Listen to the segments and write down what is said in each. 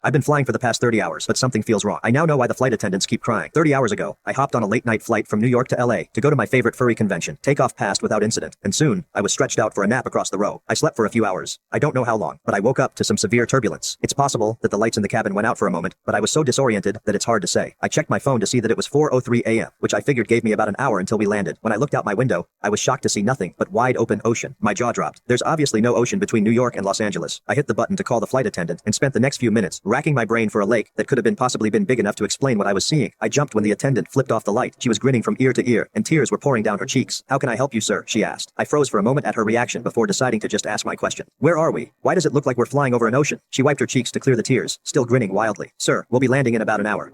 I've been flying for the past 30 hours, but something feels wrong. I now know why the flight attendants keep crying. 30 hours ago, I hopped on a late-night flight from New York to LA to go to my favorite furry convention. Takeoff passed without incident, and soon, I was stretched out for a nap across the row. I slept for a few hours. I don't know how long, but I woke up to some severe turbulence. It's possible that the lights in the cabin went out for a moment, but I was so disoriented that it's hard to say. I checked my phone to see that it was 4:03 a.m., which I figured gave me about an hour until we landed. When I looked out my window, I was shocked to see nothing but wide open ocean. My jaw dropped. There's obviously no ocean between New York and Los Angeles. I hit the button to call the flight attendant and spent the next few minutes racking my brain for a lake that could have possibly been big enough to explain what I was seeing. I jumped when the attendant flipped off the light. She was grinning from ear to ear, and tears were pouring down her cheeks. "How can I help you, sir?" she asked. I froze for a moment at her reaction before deciding to just ask my question. "Where are we? Why does it look like we're flying over an ocean?" She wiped her cheeks to clear the tears, still grinning wildly. "Sir, we'll be landing in about an hour."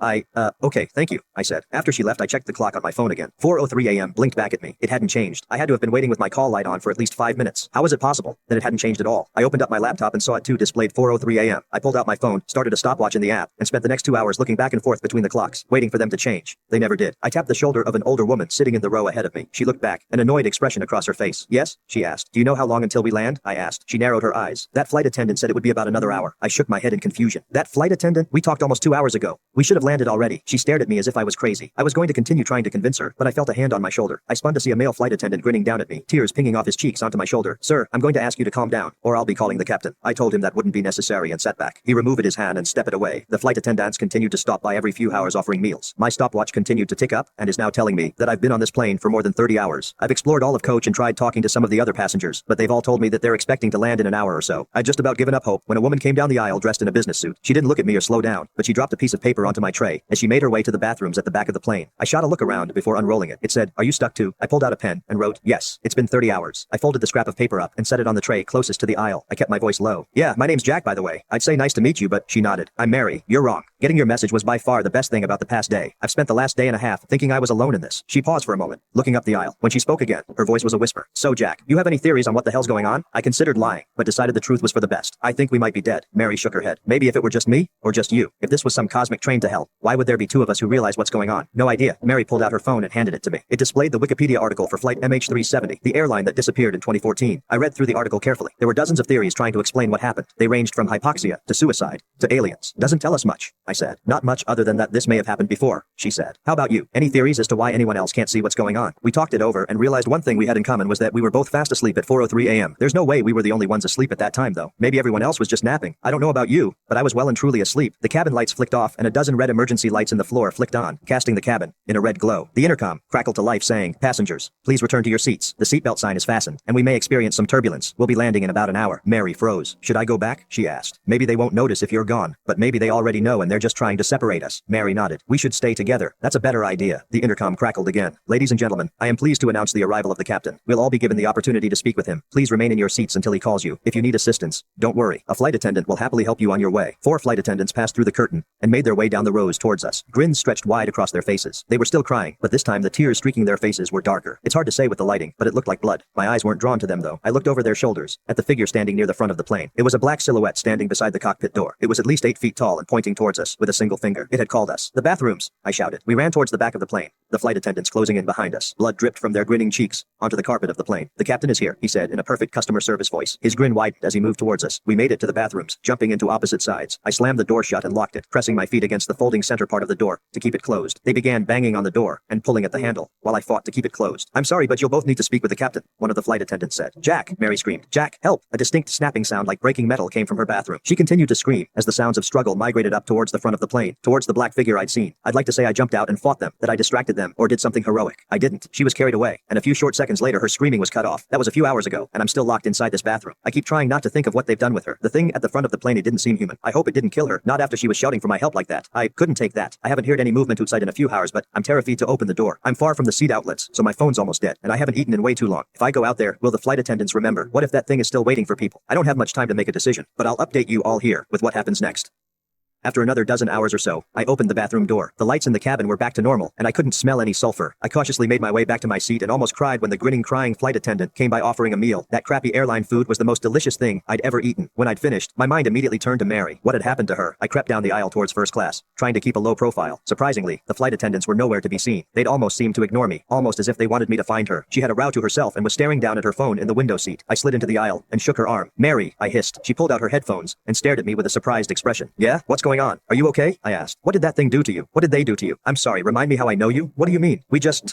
Okay, thank you," I said. After she left, I checked the clock on my phone again. 4:03 a.m. blinked back at me. It hadn't changed. I had to have been waiting with my call light on for at least 5 minutes. How was it possible that it hadn't changed at all? I opened up my laptop and saw it too displayed 4:03 a.m. I pulled out my phone, started a stopwatch in the app, and spent the next 2 hours looking back and forth between the clocks, waiting for them to change. They never did. I tapped the shoulder of an older woman sitting in the row ahead of me. She looked back, an annoyed expression across her face. "Yes?" she asked. "Do you know how long until we land?" I asked. She narrowed her eyes. "That flight attendant said it would be about another hour." I shook my head in confusion. "That flight attendant? We talked almost 2 hours ago. We should have landed already." She stared at me as if I was crazy. I was going to continue trying to convince her, but I felt a hand on my shoulder. I spun to see a male flight attendant grinning down at me, tears pinging off his cheeks onto my shoulder. "Sir, I'm going to ask you to calm down, or I'll be calling the captain." I told him that wouldn't be necessary and sat back. He removed his hand and stepped it away. The flight attendants continued to stop by every few hours offering meals. My stopwatch continued to tick up and is now telling me that I've been on this plane for more than 30 hours. I've explored all of coach and tried talking to some of the other passengers, but they've all told me that they're expecting to land in an hour or so. I'd just about given up hope when a woman came down the aisle dressed in a business suit. She didn't look at me or slow down, but she dropped a piece of paper onto my tray as she made her way to the bathrooms at the back of the plane. I shot a look around before unrolling it. It said, "Are you stuck too?" I pulled out a pen and wrote, "Yes, it's been 30 hours." I folded the scrap of paper up and set it on the tray closest to the aisle. I kept my voice low. "Yeah, my name's Jack, by the way. I'd say nice to meet you, but..." She nodded. "I'm Mary. You're wrong. Getting your message was by far the best thing about the past day. I've spent the last day and a half thinking I was alone in this." She paused for a moment, looking up the aisle. When she spoke again, her voice was a whisper. "So Jack, you have any theories on what the hell's going on?" I considered lying, but decided the truth was for the best. "I think we might be dead." Mary shook her head. "Maybe if it were just me, or just you. If this was some cosmic train to hell, why would there be two of us who realize what's going on?" "No idea." Mary pulled out her phone and handed it to me. It displayed the Wikipedia article for flight MH370, the airline that disappeared in 2014. I read through the article carefully. There were dozens of theories trying to explain what happened. They ranged from hypoxia to suicide to aliens. "Doesn't tell us much," I said. "Not much other than that this may have happened before," she said. "How about you? Any theories as to why anyone else can't see what's going on?" We talked it over and realized one thing we had in common was that we were both fast asleep at 4:03 a.m. There's no way we were the only ones asleep at that time though. Maybe everyone else was just napping. I don't know about you, but I was well and truly asleep. The cabin lights flicked off and a dozen red emergency lights in the floor flicked on, casting the cabin in a red glow. The intercom crackled to life saying, "Passengers, please return to your seats. The seatbelt sign is fastened, and we may experience some turbulence. We'll be landing in about an hour." Mary froze. "Should I go back?" she asked. "Maybe they won't notice if you're gone, but maybe they already know and they're just trying to separate us." Mary nodded. "We should stay together. That's a better idea." The intercom crackled again. "Ladies and gentlemen, I am pleased to announce the arrival of the captain. We'll all be given the opportunity to speak with him. Please remain in your seats until he calls you. If you need assistance, don't worry. A flight attendant will happily help you on your way." 4 flight attendants passed through the curtain and made their way down the rows towards us. Grins stretched wide across their faces. They were still crying, but this time the tears streaking their faces were darker. It's hard to say with the lighting, but it looked like blood. My eyes weren't drawn to them though. I looked over their shoulders at the figure standing near the front of the plane. It was a black silhouette standing beside the cockpit door. It was at least 8 feet tall and pointing towards us with a single finger. It had called us. "The bathrooms!" I shouted. We ran towards the back of the plane, the flight attendants closing in behind us. Blood dripped from their grinning cheeks onto the carpet of the plane. "The captain is here," he said in a perfect customer service voice. His grin widened as he moved towards us. We made it to the bathrooms, jumping into opposite sides. I slammed the door shut and locked it, pressing my feet against the folding center part of the door to keep it closed. They began banging on the door and pulling at the handle while I fought to keep it closed. "I'm sorry, but you'll both need to speak with the captain," one of the flight attendants said. "Jack!" Mary screamed. "Jack, help!" A distinct snapping sound like breaking metal came from her bathroom. She continued to scream as the sounds of struggle migrated up towards the front of the plane, towards the black figure I'd seen. I'd like to say I jumped out and fought them, that I distracted them, or did something heroic. I didn't. She was carried away, and a few short seconds later her screaming was cut off. That was a few hours ago, and I'm still locked inside this bathroom. I keep trying not to think of what they've done with her. The thing at the front of the plane, it didn't seem human. I hope it didn't kill her, not after she was shouting for my help like that. I couldn't take that. I haven't heard any movement outside in a few hours, but I'm terrified to open the door. I'm far from the seat outlets, so my phone's almost dead, and I haven't eaten in way too long. If I go out there, will the flight attendants remember? What if that thing is still waiting for people? I don't have much time to make a decision, but I'll update you all here with what happens next. After another dozen hours or so, I opened the bathroom door. The lights in the cabin were back to normal, and I couldn't smell any sulfur. I cautiously made my way back to my seat and almost cried when the grinning, crying flight attendant came by offering a meal. That crappy airline food was the most delicious thing I'd ever eaten. When I'd finished, my mind immediately turned to Mary. What had happened to her? I crept down the aisle towards first class, trying to keep a low profile. Surprisingly, the flight attendants were nowhere to be seen. They'd almost seemed to ignore me, almost as if they wanted me to find her. She had a row to herself and was staring down at her phone in the window seat. I slid into the aisle and shook her arm. "Mary," I hissed. She pulled out her headphones and stared at me with a surprised expression. "Yeah? What's going on?" going on? Are you okay? I asked. What did that thing do to you? What did they do to you? I'm sorry, remind me how I know you? What do you mean?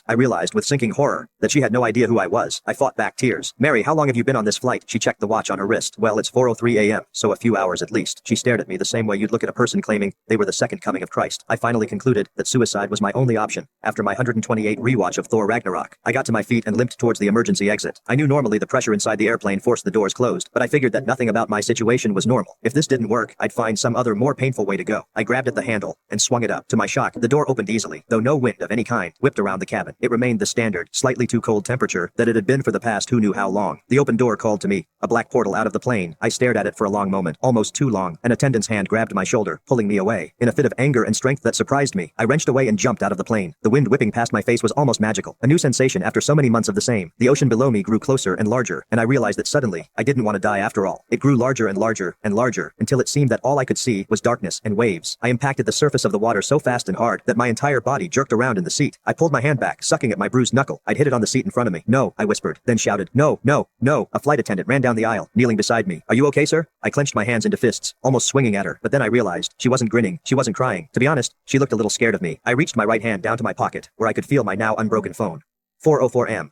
I realized with sinking horror that she had no idea who I was. I fought back tears. Mary, how long have you been on this flight? She checked the watch on her wrist. Well, it's 4:03 a.m., so a few hours at least. She stared at me the same way you'd look at a person claiming they were the second coming of Christ. I finally concluded that suicide was my only option after my 128 rewatch of Thor Ragnarok. I got to my feet and limped towards the emergency exit. I knew normally the pressure inside the airplane forced the doors closed, but I figured that nothing about my situation was normal. If this didn't work, I'd find some other more painful way to go. I grabbed at the handle and swung it up. To my shock, the door opened easily, though no wind of any kind whipped around the cabin. It remained the standard, slightly too cold temperature that it had been for the past who knew how long. The open door called to me, a black portal out of the plane. I stared at it for a long moment, almost too long. An attendant's hand grabbed my shoulder, pulling me away. In a fit of anger and strength that surprised me, I wrenched away and jumped out of the plane. The wind whipping past my face was almost magical, a new sensation after so many months of the same. The ocean below me grew closer and larger, and I realized that suddenly, I didn't want to die after all. It grew larger and larger and larger, until it seemed that all I could see was darkness and waves. I impacted the surface of the water so fast and hard that my entire body jerked around in the seat. I pulled my hand back, sucking at my bruised knuckle. I'd hit it on the seat in front of me. No, I whispered, then shouted, no, no, no. A flight attendant ran down the aisle, kneeling beside me. Are you okay, sir? I clenched my hands into fists, almost swinging at her, but then I realized she wasn't grinning, she wasn't crying. To be honest, she looked a little scared of me. I reached my right hand down to my pocket, where I could feel my now unbroken phone. 4:04 am.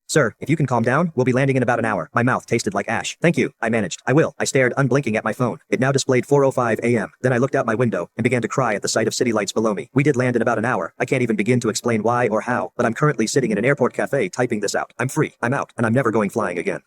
Sir, if you can calm down, we'll be landing in about an hour. My mouth tasted like ash. Thank you, I managed. I will. I stared, unblinking at my phone. It now displayed 4:05 a.m. Then I looked out my window and began to cry at the sight of city lights below me. We did land in about an hour. I can't even begin to explain why or how, but I'm currently sitting in an airport cafe typing this out. I'm free. I'm out, and I'm never going flying again.